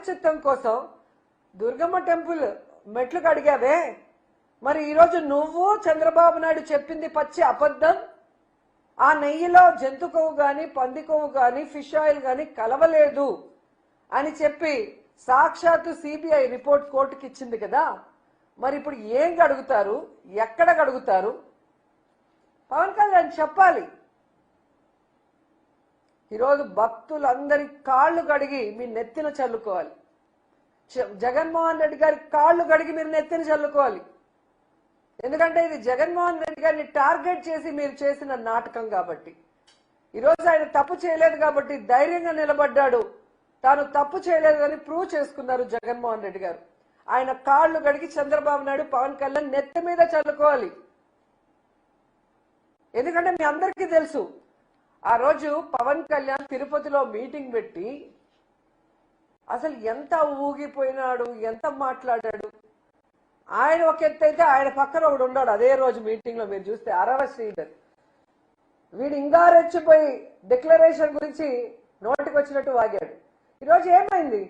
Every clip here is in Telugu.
ప్రాయశ్చిత్తం కోసం దుర్గమ్మ టెంపుల్ మెట్లు కడిగావే, మరి ఈరోజు నువ్వు చంద్రబాబు నాయుడు చెప్పింది పచ్చి అబద్ధం. ఆ నెయ్యిలో జంతు కొవ్వు కానీ పంది కొవ్వు కానీ ఫిష్ ఆయిల్ కానీ కలవలేదు అని చెప్పి సాక్షాత్తు సిబిఐ రిపోర్ట్ కోర్టుకి ఇచ్చింది కదా. మరి ఇప్పుడు ఏం గడుగుతారు, ఎక్కడ గడుగుతారు? పవన్ కళ్యాణ్ చెప్పాలి. ఈరోజు భక్తులందరి కాళ్ళు కడిగి మీ నెత్తిన చల్లుకోవాలి. జగన్మోహన్ రెడ్డి గారి కాళ్ళు కడిగి మీరు నెత్తిన చల్లుకోవాలి. ఎందుకంటే ఇది జగన్మోహన్ రెడ్డి గారిని టార్గెట్ చేసి మీరు చేసిన నాటకం కాబట్టి. ఈరోజు ఆయన తప్పు చేయలేదు కాబట్టి ధైర్యంగా నిలబడ్డాడు. తాను తప్పు చేయలేదు అని ప్రూవ్ చేసుకున్నారు జగన్మోహన్ రెడ్డి గారు. ఆయన కాళ్ళు కడిగి చంద్రబాబు నాయుడు పవన్ కళ్యాణ్ నెత్తి మీద చల్లుకోవాలి. ఎందుకంటే మీ అందరికీ తెలుసు, ఆ రోజు పవన్ కళ్యాణ్ తిరుపతిలో మీటింగ్ పెట్టి అసలు ఎంత ఊగిపోయినాడు, ఎంత మాట్లాడాడు. ఆయన ఒక ఎత్తు అయితే ఆయన పక్కన ఒకడు ఉన్నాడు అదే రోజు మీటింగ్ లో. మీరు చూస్తే అరవ శ్రీధర్ వీడు ఇంకా రెచ్చిపోయి డిక్లరేషన్ గురించి నోటికి వచ్చినట్టు వాగాడు. ఈరోజు ఏమైంది?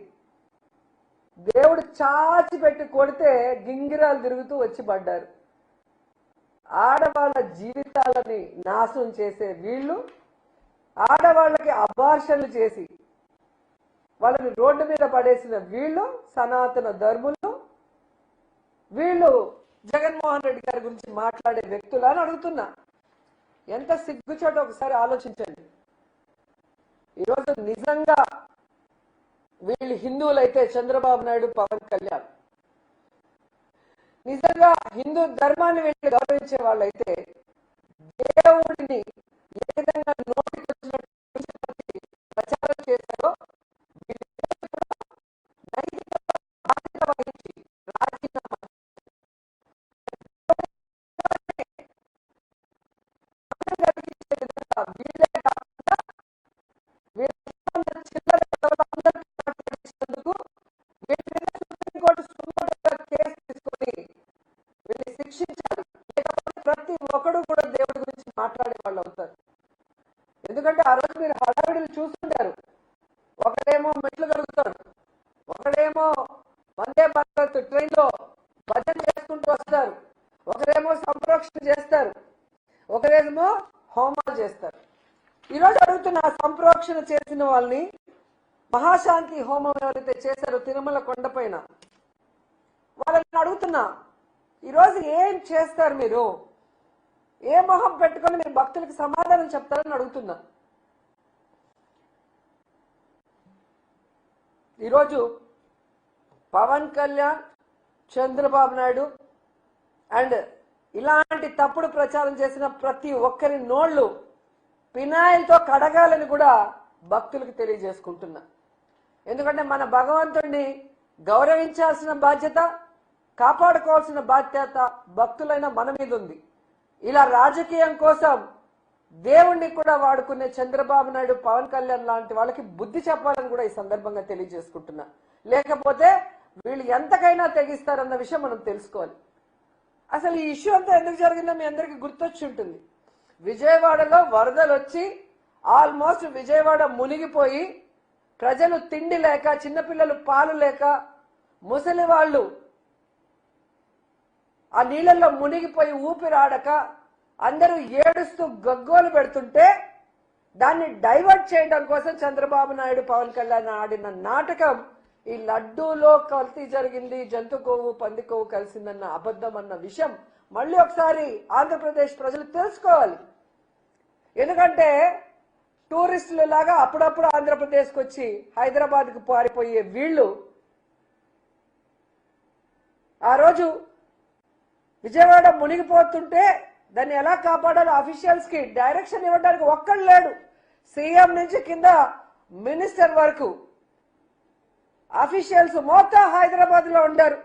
దేవుడు చాచి పెట్టి కొడితే గింగిరాలు తిరుగుతూ వచ్చి పడ్డారు. ఆడవాళ్ళ జీవితాలని నాశనం చేసే వీళ్ళు, ఆడవాళ్ళకి అబార్షన్లు చేసి వాళ్ళని రోడ్డు మీద పడేసిన వీళ్ళు, సనాతన ధర్ములు, వీళ్ళు జగన్మోహన్ రెడ్డి గారి గురించి మాట్లాడే వ్యక్తులు అని అడుగుతున్నా. ఎంత సిగ్గుచోట ఒకసారి ఆలోచించండి. ఈరోజు నిజంగా వీళ్ళు హిందువులైతే చంద్రబాబు నాయుడు పవన్ కళ్యాణ్ నిజంగా హిందూ ధర్మాన్ని వీళ్ళు గౌరవించే వాళ్ళైతే దేవుడిని ఏ విధంగా నోటికి వచ్చినట్టు ప్రచారం చేశారో నైతిక బాధ్యత వహించి రాజీనామా వీళ్ళే కాకుండా చిల్లర మాట్లాడించినందుకు వీళ్ళ మీద సుప్రీంకోర్టు సుమోటోగా కేసు తీసుకొని వీళ్ళని శిక్షించాలి. లేకపోతే ప్రతి ఒక్కడు కూడా దేవుడి గురించి మాట్లాడే వాళ్ళు అవుతారు. ఎందుకంటే ఆ రోజు మీరు హడావిడిలు చూస్తుంటారు. ఒకడేమో మెట్లు కడుగుతాడు, ఒకడేమో వందే భారత్ ట్రైన్ లో భజన చేసుకుంటూ వస్తారు, ఒకరేమో సంప్రోక్షణ చేస్తారు, ఒకరేమో హోమాలు చేస్తారు. ఈరోజు అడుగుతున్న సంప్రోక్షణ చేసిన వాళ్ళని, మహాశాంతి హోమం ఎవరైతే చేశారో తిరుమల కొండపైన, వాళ్ళని అడుగుతున్నా, ఈరోజు ఏం చేస్తారు? మీరు ఏ మొహం పెట్టుకొని మీరు భక్తులకు సమాధానం చెప్తారని అడుగుతున్నా. ఈరోజు పవన్ కళ్యాణ్, చంద్రబాబు నాయుడు అండ్ ఇలాంటి తప్పుడు ప్రచారం చేసిన ప్రతి ఒక్కరి నోళ్లు పినాయిల్తో కడగాలని కూడా భక్తులకు తెలియజేసుకుంటున్నా. ఎందుకంటే మన భగవంతుడిని గౌరవించాల్సిన బాధ్యత, కాపాడుకోవాల్సిన బాధ్యత భక్తులైన మన మీద ఉంది. ఇలా రాజకీయం కోసం దేవుణ్ణి కూడా వాడుకునే చంద్రబాబు నాయుడు, పవన్ కళ్యాణ్ లాంటి వాళ్ళకి బుద్ధి చెప్పాలని కూడా ఈ సందర్భంగా తెలియజేసుకుంటున్నా. లేకపోతే వీళ్ళు ఎంతకైనా తెగిస్తారన్న విషయం మనం తెలుసుకోవాలి. అసలు ఈ ఇష్యూ అంతా ఎందుకు జరిగిందో మీ అందరికీ గుర్తొచ్చి ఉంటుంది. విజయవాడలో వరదలు వచ్చి ఆల్మోస్ట్ విజయవాడ మునిగిపోయి ప్రజలు తిండి లేక, చిన్నపిల్లలు పాలు లేక, ముసలి వాళ్ళు ఆ నీళ్ళల్లో మునిగిపోయి ఊపిరాడక అందరూ ఏడుస్తూ గగ్గోలు పెడుతుంటే దాన్ని డైవర్ట్ చేయడం కోసం చంద్రబాబు నాయుడు, పవన్ కళ్యాణ్ ఆడిన నాటకం ఈ లడ్డూలో కల్తీ జరిగింది, జంతు కొవ్వు పంది కొవ్వు కలిసిందన్న అబద్ధం అన్న విషయం మళ్ళీ ఒకసారి ఆంధ్రప్రదేశ్ ప్రజలు తెలుసుకోవాలి. ఎందుకంటే టూరిస్టుల లాగా అప్పుడప్పుడు ఆంధ్రప్రదేశ్కి వచ్చి హైదరాబాద్కు పారిపోయే వీళ్ళు ఆ రోజు విజయవాడ మునిగిపోతుంటే దాన్ని ఎలా కాపాడాలో అఫీషియల్స్ కి డైరెక్షన్ ఇవ్వడానికి ఒక్కడు లేడు. సీఎం నుంచి కింద మినిస్టర్ వరకు అఫీషియల్స్ మొత్తం హైదరాబాద్ లో ఉండారు.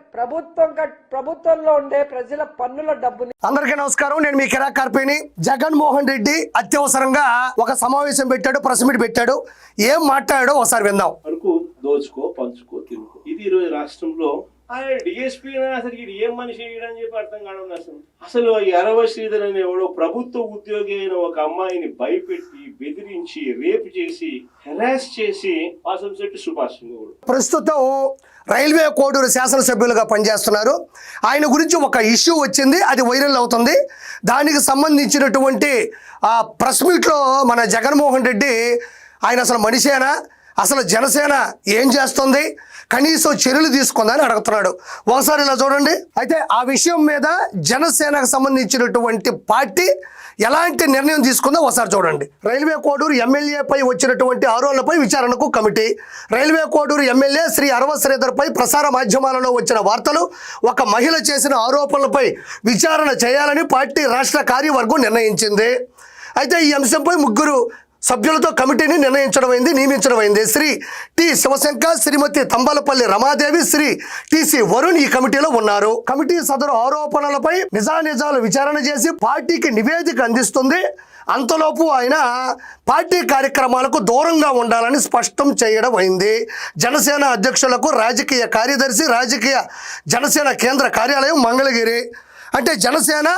ప్రభుత్వంలో ఉండే ప్రజల పన్నుల డబ్బుని. అందరికీ నమస్కారం, నేను మీ కిరా కార్పేని. జగన్మోహన్ రెడ్డి అత్యవసరంగా ఒక సమావేశం పెట్టాడు, ప్రెస్ మీట్ పెట్టాడు. ఏం మాట్లాడాడో ఒకసారి విందాం. దోచుకో పంచుకో తినుకో. ఇది ఈరోజు రాష్ట్రంలో ఆయన డిఎస్పీ అసలు ఇది ఏం మనిషి అని చెప్పి అర్థం కావడం అసలు ఎరవ శ్రీధర్ అనేవాడు ప్రభుత్వ ఉద్యోగి అయిన ఒక అమ్మాయిని భయపెట్టి బెదిరించి రేపు చేసి హెరాస్ చేసి వాసంశెట్టి సుభాష్ ప్రస్తుతం రైల్వే కోడూరు శాసనసభ్యులుగా పనిచేస్తున్నారు. ఆయన గురించి ఒక ఇష్యూ వచ్చింది, అది వైరల్ అవుతుంది. దానికి సంబంధించినటువంటి ప్రెస్ మీట్లో మన జగన్మోహన్ రెడ్డి ఆయన అసలు మనిషేనా, అసలు జనసేన ఏం చేస్తుంది, కనీసం చర్యలు తీసుకుందని అడుగుతున్నాడు. ఒకసారి ఇలా చూడండి. అయితే ఆ విషయం మీద జనసేనకు సంబంధించినటువంటి పార్టీ ఎలాంటి నిర్ణయం తీసుకుందో ఒకసారి చూడండి. రైల్వే కోడూరు ఎమ్మెల్యేపై వచ్చినటువంటి ఆరోపణలపై విచారణకు committee. Railway Koduru MLA Shri Arava శ్రీధర్పై ప్రసార మాధ్యమాలలో వచ్చిన వార్తలు, ఒక మహిళ చేసిన ఆరోపణలపై విచారణ చేయాలని పార్టీ రాష్ట్ర కార్యవర్గం నిర్ణయించింది. అయితే ఈ అంశంపై 3 సభ్యులతో కమిటీని నియమించడమైంది. శ్రీ టి శివశంకర్, శ్రీమతి తంబాలపల్లి రమాదేవి, శ్రీ టిసి వరుణ్ ఈ కమిటీలో ఉన్నారు. కమిటీ సదరు ఆరోపణలపై నిజాలు విచారణ చేసి పార్టీకి నివేదిక అందిస్తుంది. అంతలోపు ఆయన పార్టీ కార్యక్రమాలకు దూరంగా ఉండాలని స్పష్టం చేయడం అయింది. జనసేన అధ్యక్షులకు రాజకీయ కార్యదర్శి, జనసేన కేంద్ర కార్యాలయం మంగళగిరి. అంటే జనసేన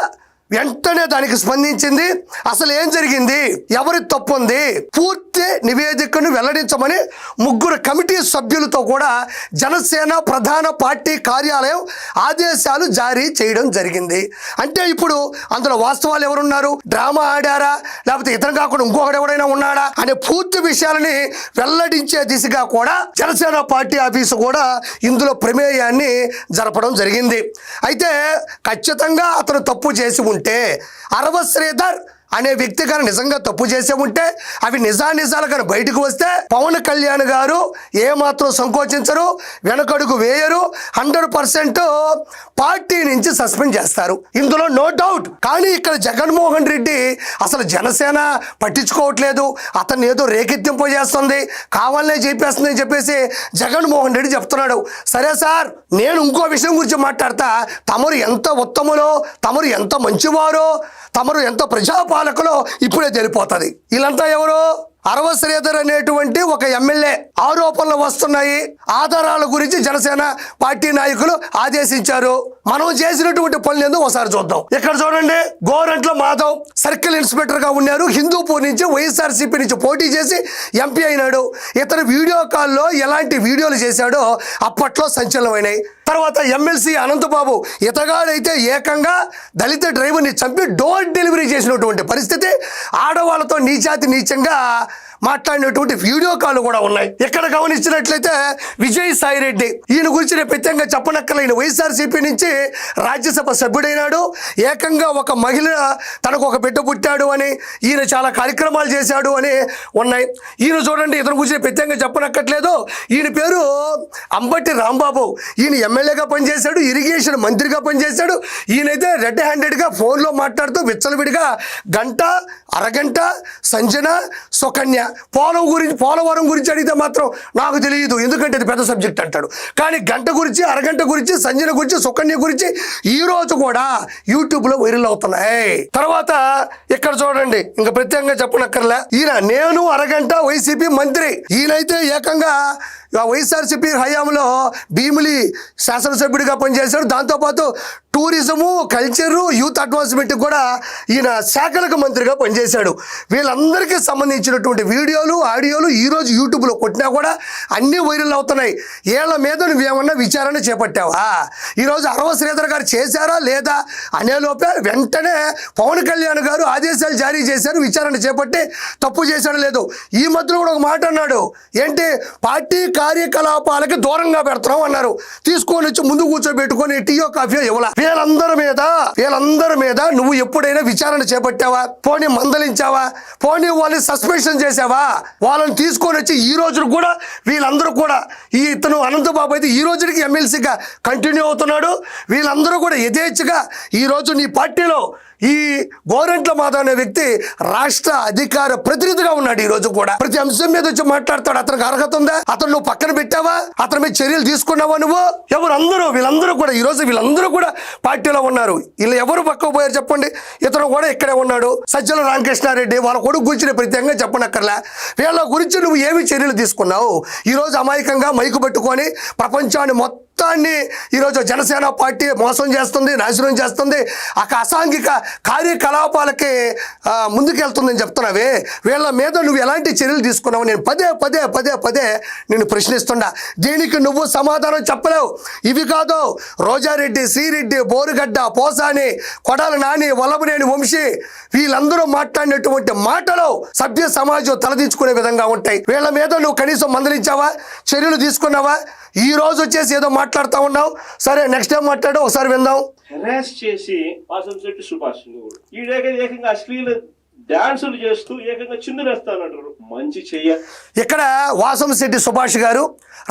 వెంటనే దానికి స్పందించింది. అసలు ఏం జరిగింది, ఎవరి తప్పు ఉంది, పూర్తి నివేదికను వెల్లడించమని 3 కమిటీ సభ్యులతో కూడా జనసేన ప్రధాన పార్టీ కార్యాలయం ఆదేశాలు జారీ చేయడం జరిగింది. అంటే ఇప్పుడు అందులో వాస్తవాలు ఎవరున్నారు, డ్రామా ఆడారా, లేకపోతే ఇతను కాకుండా ఇంకొకటి ఎవరైనా ఉన్నాడా అనే పూర్తి విషయాలని వెల్లడించే దిశగా కూడా జనసేన పార్టీ ఆఫీసు కూడా ఇందులో ప్రమేయాన్ని జరపడం జరిగింది. అయితే ఖచ్చితంగా అతను తప్పు చేసి ఉంటే, అరవ శ్రీధర్ అనే వ్యక్తి కానీ నిజంగా తప్పు చేసే ఉంటే అవి నిజాలు కానీ బయటకు వస్తే పవన్ కళ్యాణ్ గారు ఏమాత్రం సంకోచించరు, వెనకడుగు వేయరు, 100% పార్టీ నుంచి సస్పెండ్ చేస్తారు. ఇందులో నో డౌట్. కానీ ఇక్కడ జగన్మోహన్ రెడ్డి అసలు జనసేన పట్టించుకోవట్లేదు, అతన్ని ఏదో రేకెత్తింపు చేస్తుంది, కావాలనే చెప్పేస్తుంది అని చెప్పేసి జగన్మోహన్ రెడ్డి చెప్తున్నాడు. సరే సార్, నేను ఇంకో విషయం గురించి మాట్లాడతా. తమరు ఎంత ఉత్తములో, తమరు ఎంత మంచివారో, తమరు ఎంత ప్రజాపాలకులో ఇప్పుడే తెలిపోతుంది. వీళ్ళంతా ఎవరు, అరవ శ్రీధర్ అనేటువంటి ఒక ఎమ్మెల్యే. ఆరోపణలు వస్తున్నాయి, ఆధారాల గురించి జనసేన పార్టీ నాయకులు ఆదేశించారు. మనం చేసినటువంటి పనులు ఏందో ఒకసారి చూద్దాం. ఇక్కడ చూడండి, గోరంట్ల మాధవ్ సర్కిల్ ఇన్స్పెక్టర్ గా ఉన్నారు. హిందూపూర్ నుంచి వైఎస్ఆర్సీపీ నుంచి పోటీ చేసి ఎంపీ అయినాడు. ఇతను వీడియో కాల్లో ఎలాంటి వీడియోలు చేశాడో అప్పట్లో సంచలనమైనాయి. తర్వాత ఎమ్మెల్సీ అనంతబాబు, ఇతగాడైతే ఏకంగా దళిత డ్రైవర్ని చంపి డోర్ డెలివరీ చేసినటువంటి పరిస్థితి, ఆడవాళ్ళతో నీచంగా మాట్లాడినటువంటి వీడియో కాల్ కూడా ఉన్నాయి. ఇక్కడ గమనించినట్లయితే విజయసాయి రెడ్డి, ఈయన గురించి నేను ప్రత్యేకంగా చెప్పనక్కర్లేని వైఎస్ఆర్సీపీ నుంచి రాజ్యసభ సభ్యుడైనాడు. ఏకంగా ఒక మహిళ తనకు ఒక బిడ్డ పుట్టాడు అని, ఈయన చాలా కార్యక్రమాలు చేశాడు అని ఉన్నాయి. ఈయన చూడండి, ఇతని గురించి ప్రత్యేకంగా చెప్పనక్కర్లేదు. ఈయన పేరు అంబటి రాంబాబు. ఈయన ఎమ్మెల్యేగా పనిచేశాడు, ఇరిగేషన్ మంత్రిగా పనిచేశాడు. ఈయనైతే రెడ్ హ్యాండెడ్గా ఫోన్లో మాట్లాడుతూ విచ్చలవిడిగా గంట అరగంట సంజన సుకన్య పోలవరం గురించి అడిగితే మాత్రం నాకు తెలియదు, ఎందుకంటే ఇది పెద్ద సబ్జెక్ట్ అంటాడు. కానీ గంట గురించి, అరగంట గురించి, సంజన గురించి, సుకన్య గురించి ఈ రోజు కూడా యూట్యూబ్ లో వైరల్ అవుతున్నాయి. తర్వాత ఇక్కడ చూడండి, ఇంకా ప్రత్యేకంగా చెప్పనక్కర్లే, ఈయన నేను అరగంట వైసీపీ మంత్రి. ఈయనైతే ఏకంగా వైఎస్ఆర్సీపీ హయాంలో భీమిలి శాసనసభ్యుడిగా పనిచేశాడు. దాంతోపాటు టూరిజము, కల్చరు, యూత్ అడ్వాన్స్మెంట్ కూడా ఈయన శాఖలకు మంత్రిగా పనిచేశాడు. వీళ్ళందరికీ సంబంధించినటువంటి వీడియోలు, ఆడియోలు ఈరోజు యూట్యూబ్లో కొట్టినా కూడా అన్నీ వైరల్ అవుతున్నాయి. వీళ్ళ మీద నువ్వేమన్నా విచారణ చేపట్టావా? ఈరోజు అరవ శ్రీధర్ గారు చేశారా లేదా అనేలోపే వెంటనే పవన్ కళ్యాణ్ గారు ఆదేశాలు జారీ చేశారు, విచారణ చేపట్టి తప్పు చేశాడు లేదు. ఈ మధ్యలో కూడా ఒక మాట అన్నాడు, ఏంటి పార్టీ కార్యకలాపాలకి దూరంగా పెడుతున్నాం అన్నారు. తీసుకొని వచ్చి ముందు కూర్చోబెట్టుకొని టీయో కాఫీయో ఇవ్వాల. వీళ్ళందరి మీద నువ్వు ఎప్పుడైనా విచారణ చేపట్టావా? పోనీ మందలించావా? పోనీ వాళ్ళని సస్పెన్షన్ చేసావా? వాళ్ళని తీసుకొని వచ్చి ఈ రోజు కూడా వీళ్ళందరూ కూడా, ఈ ఇతను అనంతబాబు అయితే ఈ రోజుకి ఎమ్మెల్సీగా కంటిన్యూ అవుతున్నాడు. వీళ్ళందరూ కూడా యథేచ్ఛగా ఈ రోజు నీ పార్టీలో ఈ గోరంట్ల మాధవ్ అనే వ్యక్తి రాష్ట్ర అధికార ప్రతినిధిగా ఉన్నాడు. ఈ రోజు కూడా ప్రతి అంశం మీద వచ్చి మాట్లాడతాడు. అతనికి అర్హత ఉందా? అతను నువ్వు పక్కన పెట్టావా? అతని మీద చర్యలు తీసుకున్నావా నువ్వు? వీళ్ళందరూ కూడా ఈ రోజు వీళ్ళందరూ కూడా పార్టీలో ఉన్నారు. వీళ్ళు ఎవరు పక్కకు పోయారు చెప్పండి? ఇతను కూడా ఇక్కడే ఉన్నాడు. సజ్జల రామకృష్ణారెడ్డి వాళ్ళ కొడుకు గురించి ప్రత్యేకంగా చెప్పనక్కర్లే. వీళ్ళ గురించి నువ్వు ఏమి చర్యలు తీసుకున్నావు? ఈ రోజు అమాయకంగా మైకు పెట్టుకొని ప్రపంచాన్ని మొత్తాన్ని ఈరోజు జనసేన పార్టీ మోసం చేస్తుంది, నాశనం చేస్తుంది, అసాంఘిక కార్యకలాపాలకి ముందుకెళ్తుందని చెప్తున్నావే. వీళ్ళ మీద నువ్వు ఎలాంటి చర్యలు తీసుకున్నావు? నేను పదే నేను ప్రశ్నిస్తున్నా. దీనికి నువ్వు సమాధానం చెప్పలేవు. ఇవి కాదు, రోజారెడ్డి, శ్రీరెడ్డి, బోరుగడ్డ, పోసాని, కొడాల నాని, వల్లభనేని వంశీ వీళ్ళందరూ మాట్లాడినటువంటి మాటలు సభ్య సమాజం తలదించుకునే విధంగా ఉంటాయి. వీళ్ళ మీద నువ్వు కనీసం మందలించావా? చర్యలు తీసుకున్నావా? ఈ రోజు వచ్చేసి ఏదో మాట్లాడుతూ ఉన్నావు. సరే, నెక్స్ట్ టైం మాట్లాడు, ఒకసారి విందాం. హెరాస్ చేసి వాసంశెట్టి సుభాష్ ఏకంగా అశ్లీల డాన్సులు చేస్తూ ఏకంగా చిందులేస్తానంటారు. మంచి చెయ్య. ఇక్కడ వాసంశెట్టి సుభాష్ గారు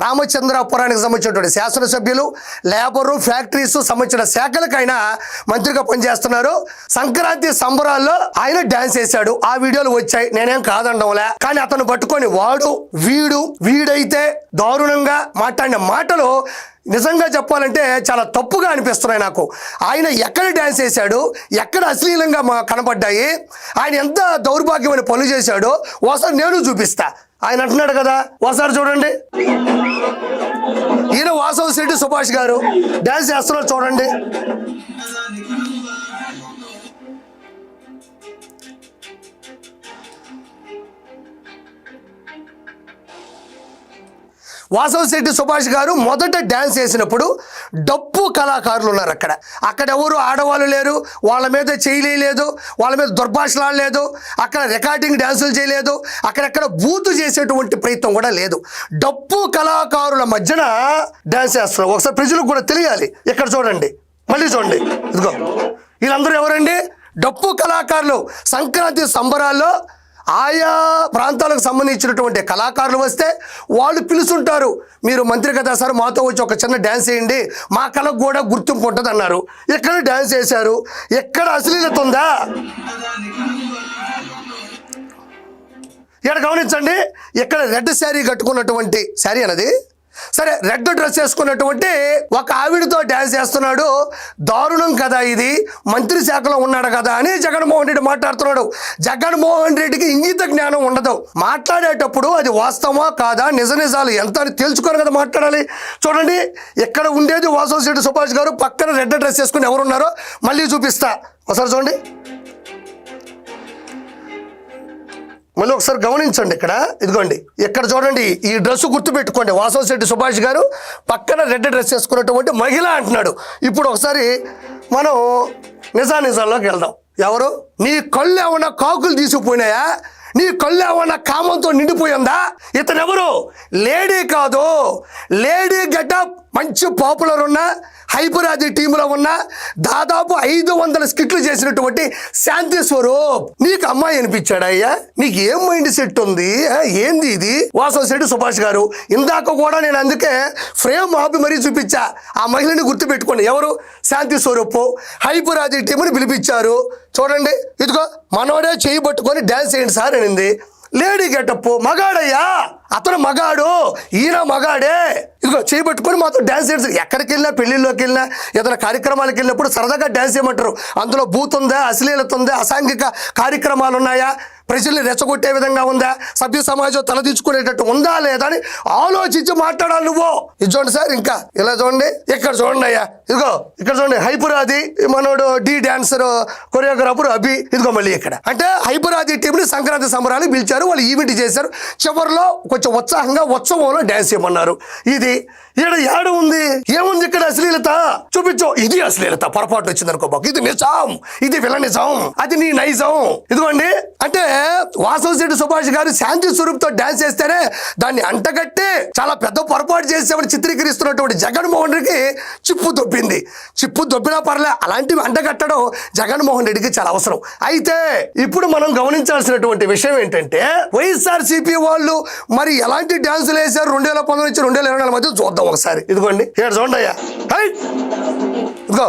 రామచంద్రాపురానికి సంబంధించినటువంటి శాసనసభ్యులు, లేబరు, ఫ్యాక్టరీస్ సంబంధించిన శాఖలకు ఆయన మంత్రిగా పనిచేస్తున్నారు. సంక్రాంతి సంబరాల్లో ఆయన డాన్స్ చేశాడు. ఆ వీడియోలు వచ్చాయి, నేనేం కాదండంలే. కానీ అతను పట్టుకొని వీడైతే దారుణంగా మాట్లాడిన మాటలు నిజంగా చెప్పాలంటే చాలా తప్పుగా అనిపిస్తున్నాయి నాకు. ఆయన ఎక్కడ డ్యాన్స్ చేశాడు, ఎక్కడ అశ్లీలంగా కనపడ్డాయి, ఆయన ఎంత దౌర్భాగ్యమైన పనులు చేశాడో ఒకసారి నేను చూపిస్తా. ఆయన అంటున్నాడు కదా, ఒకసారి చూడండి. ఈయన వాసంశెట్టి సుభాష్ గారు డ్యాన్స్ చేస్తున్నారు, చూడండి. వాసంశెట్టి సుభాష్ గారు మొదట డ్యాన్స్ చేసినప్పుడు డప్పు కళాకారులు ఉన్నారు. అక్కడ ఎవరు ఆడవాళ్ళు లేరు, వాళ్ళ మీద చేయలేదు, వాళ్ళ మీద దుర్భాషలాడలేదు, అక్కడ రికార్డింగ్ డ్యాన్సులు చేయలేదు, అక్కడెక్కడ బూతు చేసేటువంటి ప్రయత్నం కూడా లేదు. డప్పు కళాకారుల మధ్యన డ్యాన్స్ చేస్తున్నారు. ఒకసారి ప్రజలకు కూడా తెలియాలి. ఇక్కడ చూడండి, మళ్ళీ చూడండి. ఇదిగో వీళ్ళందరూ ఎవరండి? డప్పు కళాకారులు. సంక్రాంతి సంబరాల్లో ఆయా ప్రాంతాలకు సంబంధించినటువంటి కళాకారులు వస్తే వాళ్ళు పిలుచుంటారు. మీరు మంత్రి కదా సార్, మాతో వచ్చి ఒక చిన్న డ్యాన్స్ వేయండి, మా కళకు కూడా గుర్తింపు ఉంటుంది అన్నారు. ఎక్కడ డ్యాన్స్ చేశారు? ఎక్కడ అశ్లీలత ఉందా? ఇక్కడ గమనించండి. ఇక్కడ రెడ్ శారీ కట్టుకున్నటువంటి శారీ అన్నది సరే, రెడ్ డ్రెస్ వేసుకున్నటువంటి ఒక ఆవిడతో డ్యాన్స్ చేస్తున్నాడు. దారుణం కదా ఇది, మంత్రి శాఖలో ఉన్నాడు కదా అని జగన్మోహన్ రెడ్డి మాట్లాడుతున్నాడు. జగన్మోహన్ రెడ్డికి ఇంగిత జ్ఞానం ఉండదు. మాట్లాడేటప్పుడు అది వాస్తవమా కాదా, నిజాలు ఎంత అని తెలుసుకొని కదా మాట్లాడాలి. చూడండి, ఇక్కడ ఉండేది వాసంశెట్టి సుభాష్ గారు, పక్కన రెడ్ డ్రెస్ వేసుకుని ఎవరున్నారో మళ్ళీ చూపిస్తా. ఒకసారి చూడండి, మళ్ళీ ఒకసారి గమనించండి. ఇదిగోండి, ఇక్కడ చూడండి, ఈ డ్రెస్ గుర్తుపెట్టుకోండి. వాసంశెట్టి సుభాష్ గారు పక్కన రెడ్ డ్రెస్ వేసుకున్నటువంటి మహిళ అంటున్నాడు. ఇప్పుడు ఒకసారి మనం నిజాల్లోకి వెళ్దాం. ఎవరు? నీ కళ్ళు ఏమన్నా కాకులు తీసుకుపోయినాయా? నీ కళ్ళు ఏమన్నా కామంతో నిండిపోయిందా? ఇతను ఎవరు? లేడీ కాదు, లేడీ గెటప్, మంచి పాపులర్ ఉన్న హైపరాది టీంలో ఉన్న దాదాపు 500 స్కిట్లు చేసినటువంటి శాంతి స్వరూప్ నీకు అమ్మాయి అనిపించాడు. అయ్యా, నీకు ఏం మైండ్ సెట్ ఉంది? ఏంది ఇది? వాసంశెట్టి సుభాష్ గారు ఇందాక కూడా నేను అందుకే ఫ్రేమ్ ఆపి మరీ చూపించా. ఆ మహిళని గుర్తుపెట్టుకోండి. ఎవరు? శాంతి స్వరూప్. హైపరాది టీంని పిలిపించారు. చూడండి, ఇదిగో మనోడే చేయి పట్టుకొని డ్యాన్స్ చేయండి సార్ అనింది. లేడీ గెటప్, మగాడయ్యా, అతను మగాడు, ఈయన మగాడే. ఇదిగో చేయబట్టుకొని మాతో డ్యాన్స్ చేయండి. ఎక్కడికి వెళ్ళినా, పెళ్లిళ్ళలోకి వెళ్ళినా, ఏదైనా కార్యక్రమాలకు వెళ్ళినప్పుడు సరదాగా డ్యాన్స్ చేయమంటారు. అందులో బూత్ ఉందా, అశ్లీలత ఉందా, అసాంఘిక కార్యక్రమాలు ఉన్నాయా, ప్రజల్ని రెచ్చగొట్టే విధంగా ఉందా, సభ్య సమాజం తలదించుకునేటట్టు ఉందా లేదా అని ఆలోచించి మాట్లాడాలి నువ్వు. ఇది చూడండి సార్, ఇంకా ఇలా చూడండి, ఇక్కడ చూడండి అయ్యా, ఇదిగో ఇక్కడ చూడండి, హైపరాది మనోడు డి డాన్సర్ కొరియోగ్రాఫర్ అభి. ఇదిగో మళ్ళీ ఇక్కడ అంటే హైపరాది టీంని సంక్రాంతి సంబరాలకు పిలిచారు, వాళ్ళు ఈవెంట్ చేశారు. చివరిలో కొంచెం ఉత్సాహంగా ఉత్సవంలో డ్యాన్స్ చేయమన్నారు. ఇది ఇక్కడ ఏడు ఉంది, ఏముంది ఇక్కడ? అశ్లీలత చూపించు. ఇది అశ్లీలత, పొరపాటు వచ్చింది అనుకో బాబు, ఇది నిజం, ఇది విల నిజం, అది నీ నైజం. ఇదిగోండి, అంటే వాసంశెట్టి సుభాష్ గారు శాంతి స్వరూప్తో డ్యాన్స్ చేస్తేనే దాన్ని అంటగట్టి చాలా పెద్ద పొరపాటు చేసేవాడు చిత్రీకరిస్తున్నటువంటి జగన్మోహన్ రెడ్డికి చిప్పు దొబ్బింది. చిప్పు దొబ్బినా పర్లే, అలాంటివి అంటగట్టడం జగన్మోహన్ రెడ్డికి చాలా అవసరం. అయితే ఇప్పుడు మనం గమనించాల్సినటువంటి విషయం ఏంటంటే, వైఎస్ఆర్సీపీ వాళ్ళు మరి ఎలాంటి డ్యాన్సులు వేశారు 2019 నుంచి 2024 మధ్య చూద్దాం ఒకసారి. ఇదిగోండి, ఇక్కడ చూడండి అయ్యా, ఇదిగో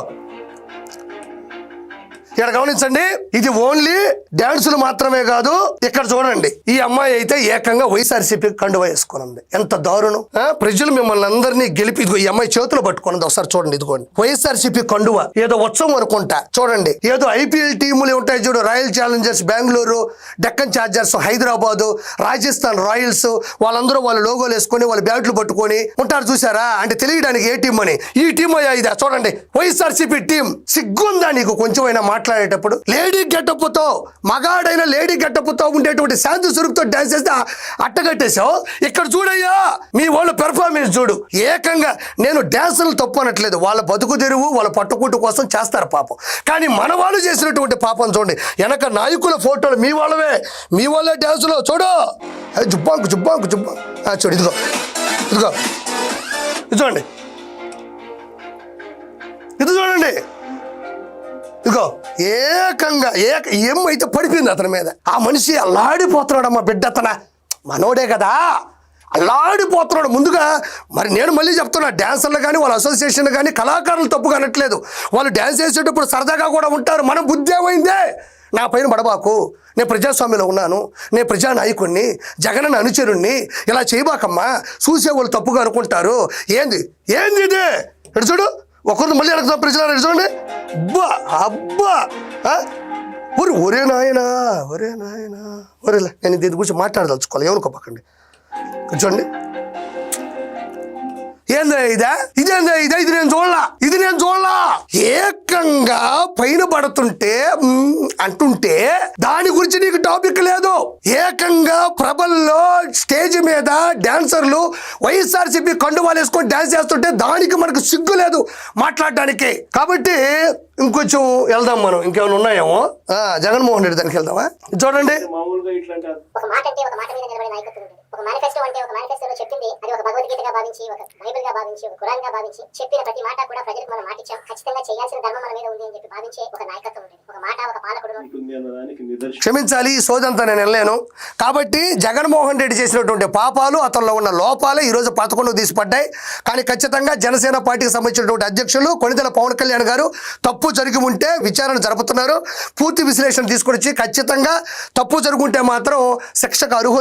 ఇక్కడ గమనించండి, ఇది ఓన్లీ డాన్సులు మాత్రమే కాదు. ఇక్కడ చూడండి, ఈ అమ్మాయి అయితే ఏకంగా వైఎస్ఆర్సీపీ కండువా వేసుకున్నది. ఎంత దారుణం! ప్రజలు మిమ్మల్ని అందరినీ గెలిపి, ఇదిగో ఈ అమ్మాయి చేతులు పట్టుకున్నది. ఒకసారి చూడండి, ఇదిగోండి వైఎస్ఆర్సీపీ కండువా. ఏదో ఉత్సవం అనుకుంటా. చూడండి, ఏదో ఐపీఎల్ టీములు ఉంటాయి చూడు, royal Challengers Bengaluru, Deccan chargers Hyderabad, Rajasthan Royals, వాళ్ళందరూ వాళ్ళ లోగోలు వేసుకొని వాళ్ళ బ్యాట్లు పట్టుకొని ఉంటారు చూసారా? అంటే తెలియడానికి ఏ టీం అని. ఈ టీం అయ్యా ఇదా? చూడండి, వైఎస్ఆర్సీపీ టీం. సిగ్గుందా నీకు కొంచెమైనా మాట్లాడేటప్పుడు? లేడీ గెటప్తో, మగాడైన లేడీ గెటప్తో ఉండేటువంటి శాంతి స్వరూప్తో డాన్స్ చేస్తే అట్టగట్టేశావు. ఇక్కడ చూడయ్యా, మీ వాళ్ళ పెర్ఫార్మెన్స్ చూడు. ఏకంగా నేను డాన్సులు తప్పు అనట్లేదు, వాళ్ళ బతుకు తెరువు, వాళ్ళ పట్టుకుంటు కోసం చేస్తారు పాపం. కానీ మన వాళ్ళు చేసినటువంటి పాపం చూడండి. వెనక నాయకుల ఫోటోలు మీ వాళ్ళవే, మీ వాళ్ళే డాన్సులో చూడు. జుబ్బాంకు జుబ్బాంకు జుబ్బాంకు చూడు. ఇదిగో ఇదిగో ఇది చూడండి, ఇది చూడండి, ఇదిగో ఏకంగా ఏమైతే పడిపోయింది అతని మీద. ఆ మనిషి అల్లాడిపోతున్నాడు. అమ్మ బిడ్డ అతన మనోడే కదా, అల్లాడిపోతున్నాడు. ముందుగా మరి నేను మళ్ళీ చెప్తున్నా, డ్యాన్సర్లు కానీ వాళ్ళ అసోసియేషన్ కానీ కళాకారులు తప్పుగా అనట్లేదు. వాళ్ళు డ్యాన్స్ చేసేటప్పుడు సరదాగా కూడా ఉంటారు. మనం బుద్ధి ఏమైందే, నా పైన పడబాకు, నేను ప్రజాస్వామ్యంలో ఉన్నాను, నేను ప్రజానాయకుడిని, జగన్ అనుచరుణ్ణి, ఇలా చేయబాకమ్మా, చూసేవాళ్ళు తప్పుగా అనుకుంటారు. ఏంది ఏంది ఇది? ఎడు చూడు, ఒకరిని మళ్ళీ అడుగుతాం ప్రజలు. చూడండి, అబ్బా అబ్బా, ఒరే నాయనా, ఒరే నాయనా, ఒరేలా. నేను దీని గురించి మాట్లాడదలుచుకోవాలి, ఏమనుకోపకండి. చూడండి, ఏందా ఇదా? ఇదేందా ఇదా? ఇది నేను చూడలా. ఏకంగా పైన పడుతుంటే అంటుంటే దాని గురించి నీకు టాపిక్ లేదు. ఏకంగా ప్రభల్లో స్టేజ్ మీద డాన్సర్లు వైఎస్ఆర్సీపీ కండువాలు వేసుకొని డాన్స్ చేస్తుంటే దానికి మనకు సిగ్గు లేదు మాట్లాడడానికి. కాబట్టి ఇంకొంచెం వెళ్దాం మనం, ఇంకేమైనా ఉన్నాయేమో. జగన్మోహన్ రెడ్డి దానికి వెళ్దామా? చూడండి, మామూలుగా ఇట్లా అంటారు. ఒక మాట అంటే ఒక మాట మీద నిలబడే నాయకత్వం ఉంటుంది. ఒక మేనిఫెస్టో అంటే ఒక మేనిఫెస్టోలో చెప్పింది అది ఒక భగవద్గీతగా భావించి, ఒక బైబిల్ గా భావించి, ఒక ఖురాన్ గా భావించి చెప్పిన ప్రతి మాట కూడా ప్రజలకు మనం మాటిచ్చాం, ఖచ్చితంగా చేయాల్సిన ధర్మం మన మీద ఉంది అని చెప్పి భావించే ఒక నాయకత్వం ఉంటుంది. ఒక మాట ఒక పాలకుడు ఉంటుంది అన్నదానికి నిదర్శనం. క్షమించాలి, ఈ సోదంతా నేను వెళ్ళలేను. కాబట్టి జగన్మోహన్ రెడ్డి చేసినటువంటి పాపాలు, అతనిలో ఉన్న లోపాలే ఈరోజు 11 తీసిపడ్డాయి. కానీ ఖచ్చితంగా జనసేన పార్టీకి సంబంధించినటువంటి అధ్యక్షులు కొణిదెల పవన్ కళ్యాణ్ గారు తప్పు జరిగి ఉంటే విచారణ జరుపుతున్నారు. పూర్తి విశ్లేషణ తీసుకొచ్చి ఖచ్చితంగా తప్పు జరుగుంటే మాత్రం శిక్షకు అర్హులు